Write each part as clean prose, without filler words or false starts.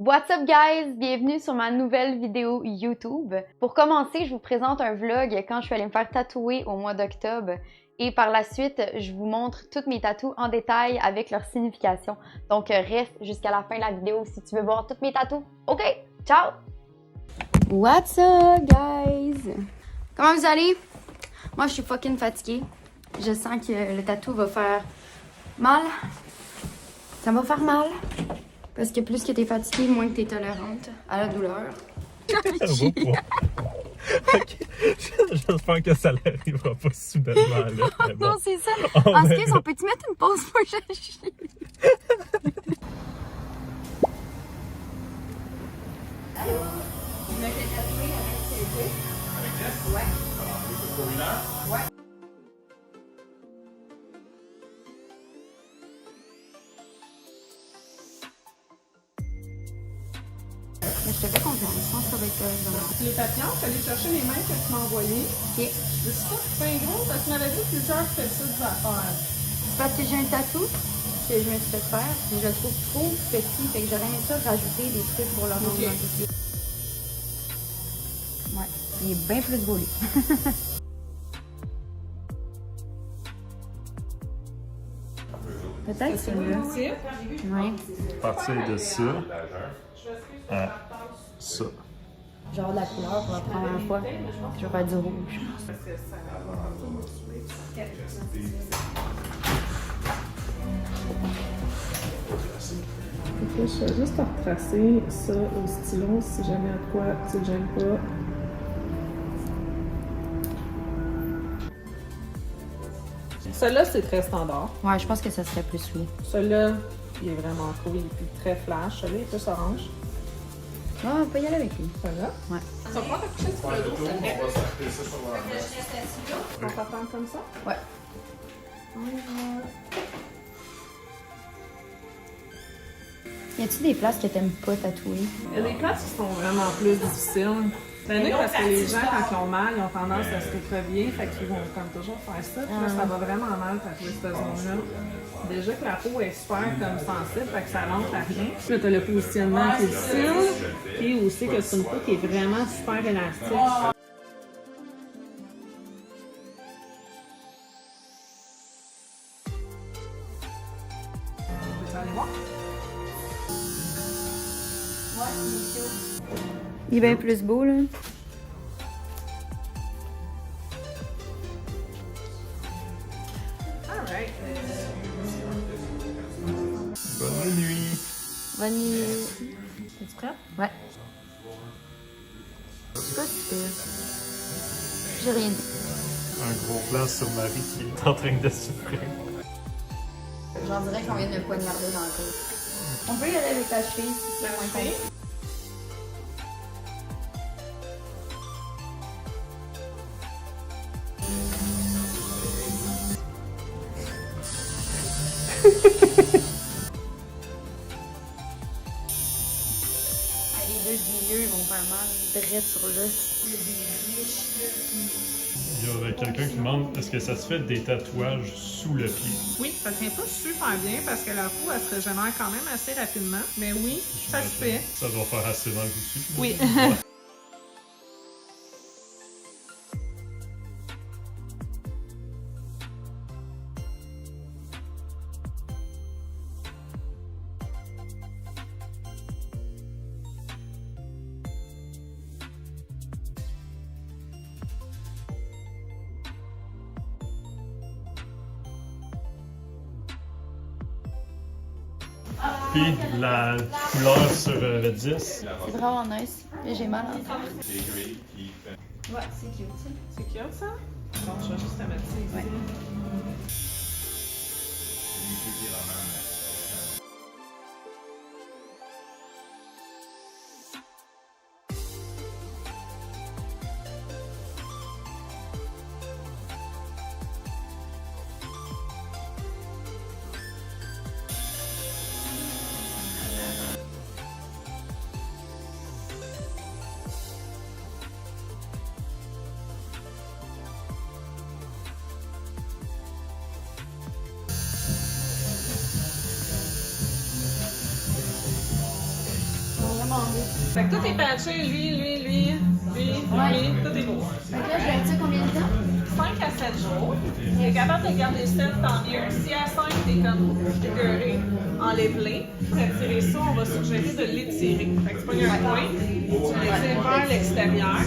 What's up guys? Bienvenue sur ma nouvelle vidéo YouTube. Pour commencer, je vous présente un vlog quand je suis allée me faire tatouer au mois d'octobre et par la suite, je vous montre toutes mes tatous en détail avec leur signification. Donc reste jusqu'à la fin de la vidéo si tu veux voir toutes mes tatous. Ok, ciao! What's up guys? Comment vous allez? Moi je suis fucking fatiguée. Je sens que le tatou va faire mal. Ça va faire mal. Parce que plus que t'es fatiguée, moins que t'es tolérante à la douleur. Ok, j'espère que ça n'arrivera pas soudainement là. Bon. Non, c'est ça. En ce cas, on peut-tu mettre une pause pour que je chie? Allô? Je me fais tatouer avec quelqu'un. Avec Jess? Ouais. Pour une heure? Ouais. Mais je te fais confiance, je pense que ça va être correct. Les papillons, je suis allée chercher les mains que tu m'as envoyées. Ok. Je suis pas bien gros parce que tu m'avais dit plusieurs petites affaires. C'est parce que j'ai un tatou que je me suis fait faire, mais je le trouve trop petit, fait que j'aurais aimé ça rajouter des trucs pour le rendre un peu plus. Ouais, il est bien plus beau lui. Peut-être celui-là. Oui. Partir de ça à ça. Genre de la couleur pour la première fois. Je vais faire du rouge. Ok, je vais juste retracer ça au stylo si jamais à quoi tu te gênes pas. Celui-là, c'est très standard. Ouais, je pense que ça serait plus lui. Celui-là, il est vraiment cool, il est plus très flash. Celui-là, il est plus orange. Ah, on peut y aller avec lui. Celui-là. Ouais. Ça va pas coucher sur le dos, ça fait. On va faire comme ça? Ouais. Y a-tu des places que t'aimes pas tatouer? Il y a des places qui sont vraiment plus difficiles. C'est unique parce que les gens, quand ils ont mal, ils ont tendance à se rétreviller, fait qu'ils vont comme toujours faire ça. Puis là, ça va vraiment mal tatouer cette zone-là. Déjà que la peau est super comme sensible, fait que ça rentre à rien. Puis là, t'as le positionnement qui est difficile, puis aussi que c'est une peau qui est vraiment super élastique. Tu peux aller voir? Il est bien plus beau, là. Alright. Bonne nuit. Bonne nuit. Es-tu prête? Ouais. Je sais pas si j'ai rien dit. Un gros plan sur Marie qui est en train de souffrir. J'en dirais qu'on vient de me poignarder dans le dos. On peut y aller avec la cheville si c'est moins compliqué. Les deux du milieu, ils vont faire mal, direct sur l'os. Il y aurait quelqu'un qui demande est-ce que ça se fait des tatouages sous le pied? Oui, ça tient pas super bien parce que la peau, elle se régénère quand même assez rapidement. Mais oui, ça se fait. Ça doit faire assez mal aussi. Oui. Puis la couleur sur le 10. C'est vraiment nice, mais j'ai mal en terre. Ouais, c'est cute ça. C'est cute ça? Bon, je vais juste te mettre ça ici. Ouais. Fait que tout est patché, lui, tout est beau. Fait que là, je vais dire combien de temps? 5 à 7 jours. Tu es capable de garder 7, tant mieux. Si à 5, t'es comme écœuré, enlève-les. Pour retirer ça, on va suggérer de l'étirer. Fait que tu pognes un coin, tu l'étires vers l'extérieur.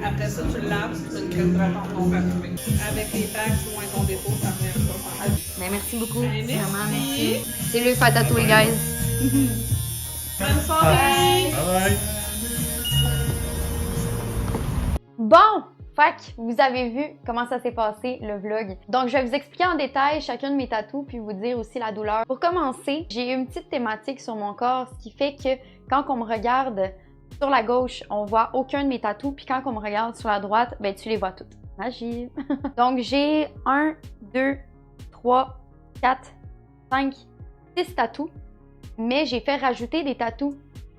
Après ça, tu le laves, tu une crème de ton parfumé. Avec les packs, loin ton dépôt, ça revient à ça. Ben, merci beaucoup. Merci. Vraiment, merci. C'est le faire tatouer, guys. Bonne soirée! Bye! Bon! Fait que vous avez vu comment ça s'est passé, le vlog. Donc, je vais vous expliquer en détail chacun de mes tatous, puis vous dire aussi la douleur. Pour commencer, j'ai une petite thématique sur mon corps, ce qui fait que quand on me regarde sur la gauche, on voit aucun de mes tatous, puis quand on me regarde sur la droite, ben tu les vois toutes. Magie! Donc, j'ai 1, 2, 3, 4, 5, 6 tatous, mais j'ai fait rajouter des tatous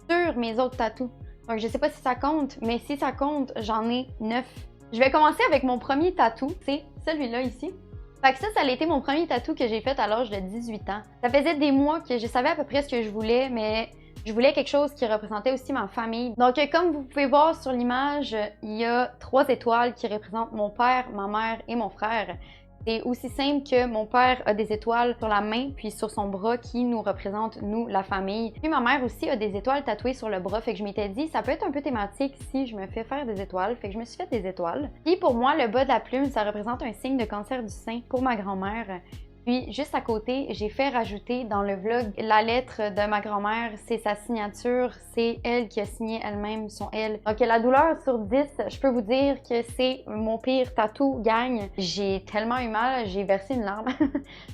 sur mes autres tatous. Donc, je sais pas si ça compte, mais si ça compte, j'en ai 9. Je vais commencer avec mon premier tatou, c'est celui-là ici. Fait que ça a été mon premier tatou que j'ai fait à l'âge de 18 ans. Ça faisait des mois que je savais à peu près ce que je voulais, mais je voulais quelque chose qui représentait aussi ma famille. Donc, comme vous pouvez voir sur l'image, il y a 3 étoiles qui représentent mon père, ma mère et mon frère. C'est aussi simple que mon père a des étoiles sur la main puis sur son bras qui nous représentent, nous, la famille. Puis ma mère aussi a des étoiles tatouées sur le bras, fait que je m'étais dit ça peut être un peu thématique si je me fais faire des étoiles, fait que je me suis fait des étoiles. Puis pour moi, le bas de la plume, ça représente un signe de cancer du sein pour ma grand-mère. Puis juste à côté, j'ai fait rajouter dans le vlog la lettre de ma grand-mère, c'est sa signature, c'est elle qui a signé elle-même son L. Donc la douleur sur 10, je peux vous dire que c'est mon pire tatou gang. J'ai tellement eu mal, j'ai versé une larme.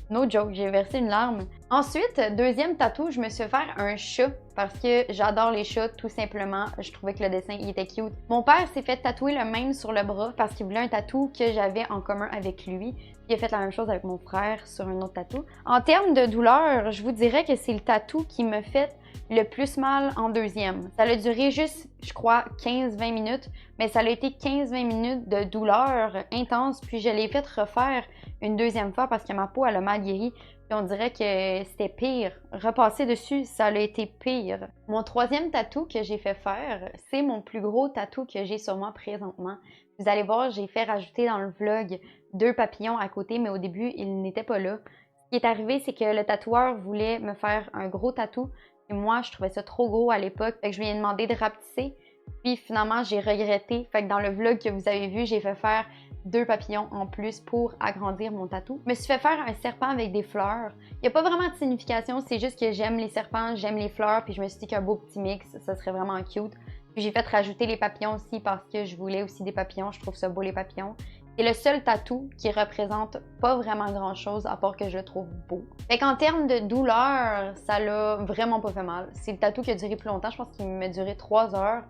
No joke, j'ai versé une larme. Ensuite, deuxième tatou, je me suis fait faire un chat parce que j'adore les chats tout simplement. Je trouvais que le dessin il était cute. Mon père s'est fait tatouer le même sur le bras parce qu'il voulait un tatou que j'avais en commun avec lui. Il a fait la même chose avec mon frère sur un autre tatou. En termes de douleur, je vous dirais que c'est le tatou qui me fait le plus mal en deuxième. Ça a duré juste, je crois, 15-20 minutes, mais ça a été 15-20 minutes de douleur intense, puis je l'ai fait refaire une deuxième fois parce que ma peau, elle a mal guéri, puis on dirait que c'était pire. Repasser dessus, ça a été pire. Mon troisième tatou que j'ai fait faire, c'est mon plus gros tatou que j'ai sur moi présentement. Vous allez voir, j'ai fait rajouter dans le vlog 2 papillons à côté, mais au début, ils n'étaient pas là. Ce qui est arrivé, c'est que le tatoueur voulait me faire un gros tatou. Et moi, je trouvais ça trop gros à l'époque. Fait que je lui ai demandé de rapetisser. Puis finalement, j'ai regretté. Fait que dans le vlog que vous avez vu, j'ai fait faire 2 papillons en plus pour agrandir mon tatou. Je me suis fait faire un serpent avec des fleurs. Il n'y a pas vraiment de signification, c'est juste que j'aime les serpents, j'aime les fleurs. Puis je me suis dit qu'un beau petit mix, ça serait vraiment cute. Puis j'ai fait rajouter les papillons aussi parce que je voulais aussi des papillons. Je trouve ça beau les papillons. C'est le seul tatou qui représente pas vraiment grand chose à part que je le trouve beau. Fait qu'en termes de douleur, ça l'a vraiment pas fait mal. C'est le tatou qui a duré plus longtemps. Je pense qu'il m'a duré 3 heures.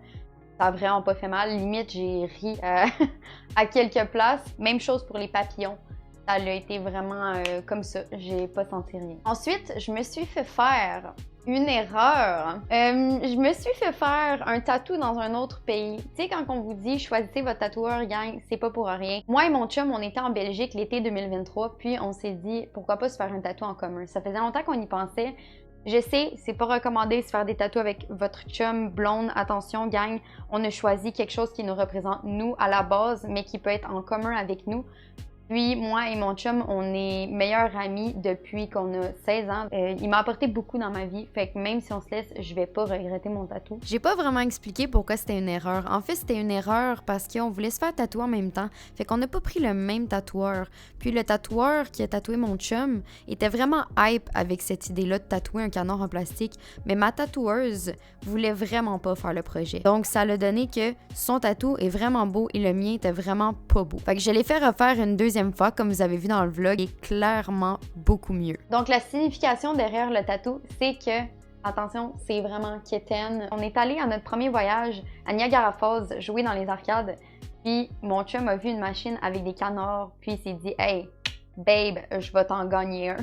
Ça a vraiment pas fait mal. Limite, j'ai ri à quelques places. Même chose pour les papillons. Ça a été vraiment comme ça. J'ai pas senti rien. Ensuite, je me suis fait faire une erreur. Je me suis fait faire un tatou dans un autre pays. Tu sais, quand on vous dit choisissez votre tatoueur, gang, c'est pas pour rien. Moi et mon chum, on était en Belgique l'été 2023, puis on s'est dit pourquoi pas se faire un tatou en commun. Ça faisait longtemps qu'on y pensait. Je sais, c'est pas recommandé de se faire des tatous avec votre chum blonde. Attention, gang, on a choisi quelque chose qui nous représente nous à la base, mais qui peut être en commun avec nous. Puis, moi et mon chum, on est meilleurs amis depuis qu'on a 16 ans. Il m'a apporté beaucoup dans ma vie, fait que même si on se laisse, je vais pas regretter mon tatou. J'ai pas vraiment expliqué pourquoi c'était une erreur. En fait, c'était une erreur parce qu'on voulait se faire tatouer en même temps. Fait qu'on n'a pas pris le même tatoueur. Puis le tatoueur qui a tatoué mon chum était vraiment hype avec cette idée-là de tatouer un canard en plastique. Mais ma tatoueuse voulait vraiment pas faire le projet. Donc, ça l'a donné que son tatou est vraiment beau et le mien était vraiment pas beau. Fait que je l'ai fait refaire une deuxième fois, comme vous avez vu dans le vlog, est clairement beaucoup mieux. Donc la signification derrière le tatou, c'est que, attention, c'est vraiment quétaine. On est allé à notre premier voyage à Niagara Falls, jouer dans les arcades, puis mon chum a vu une machine avec des canards, puis il s'est dit « Hey, babe, je vais t'en gagner un.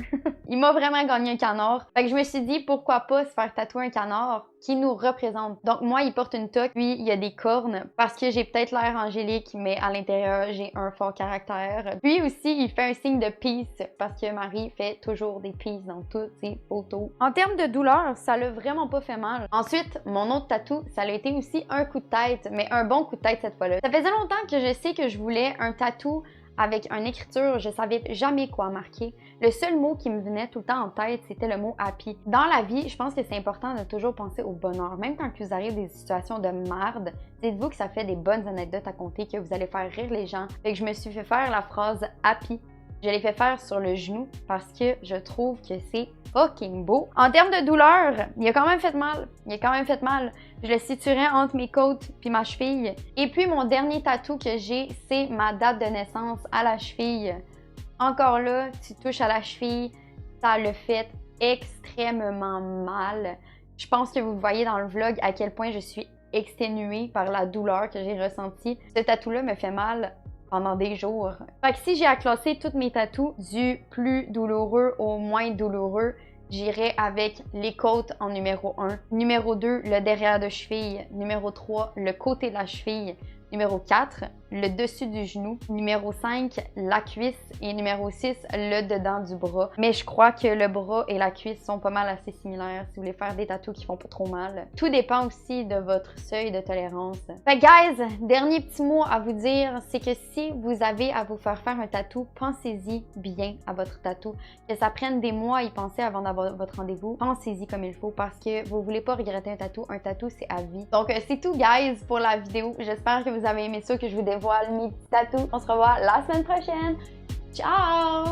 Il m'a vraiment gagné un canard. Fait que je me suis dit, pourquoi pas se faire tatouer un canard qui nous représente. Donc moi, il porte une toque, puis il y a des cornes parce que j'ai peut-être l'air angélique, mais à l'intérieur, j'ai un fort caractère. Puis aussi, il fait un signe de peace parce que Marie fait toujours des peace dans toutes ses photos. En termes de douleur, ça l'a vraiment pas fait mal. Ensuite, mon autre tatou, ça a été aussi un coup de tête, mais un bon coup de tête cette fois-là. Ça faisait longtemps que je sais que je voulais un tatou avec une écriture, je savais jamais quoi marquer. Le seul mot qui me venait tout le temps en tête, c'était le mot happy. Dans la vie, je pense que c'est important de toujours penser au bonheur. Même quand vous arrivez des situations de merde, dites-vous que ça fait des bonnes anecdotes à compter, que vous allez faire rire les gens. Fait que je me suis fait faire la phrase happy. Je l'ai fait faire sur le genou parce que je trouve que c'est fucking beau. En termes de douleur, il a quand même fait mal. Je le situerais entre mes côtes puis ma cheville. Et puis mon dernier tatou que j'ai, c'est ma date de naissance à la cheville. Encore là, tu touches à la cheville, ça le fait extrêmement mal. Je pense que vous voyez dans le vlog à quel point je suis exténuée par la douleur que j'ai ressentie. Ce tatou-là me fait mal pendant des jours. Fait que si j'ai à classer toutes mes tatous du plus douloureux au moins douloureux, j'irai avec les côtes en numéro 1. Numéro 2, le derrière de cheville. Numéro 3, le côté de la cheville. Numéro 4, le dessus du genou. Numéro 5, la cuisse. Et numéro 6, le dedans du bras. Mais je crois que le bras et la cuisse sont pas mal assez similaires si vous voulez faire des tatous qui font pas trop mal. Tout dépend aussi de votre seuil de tolérance. Fait guys, dernier petit mot à vous dire, c'est que si vous avez à vous faire un tatou, pensez-y bien à votre tatou. Que ça prenne des mois à y penser avant d'avoir votre rendez-vous, pensez-y comme il faut parce que vous voulez pas regretter un tatou. Un tatou, c'est à vie. Donc c'est tout guys pour la vidéo. J'espère que vous avez aimé ça, que je vous dévoile mes petits tatous. On se revoit la semaine prochaine. Ciao!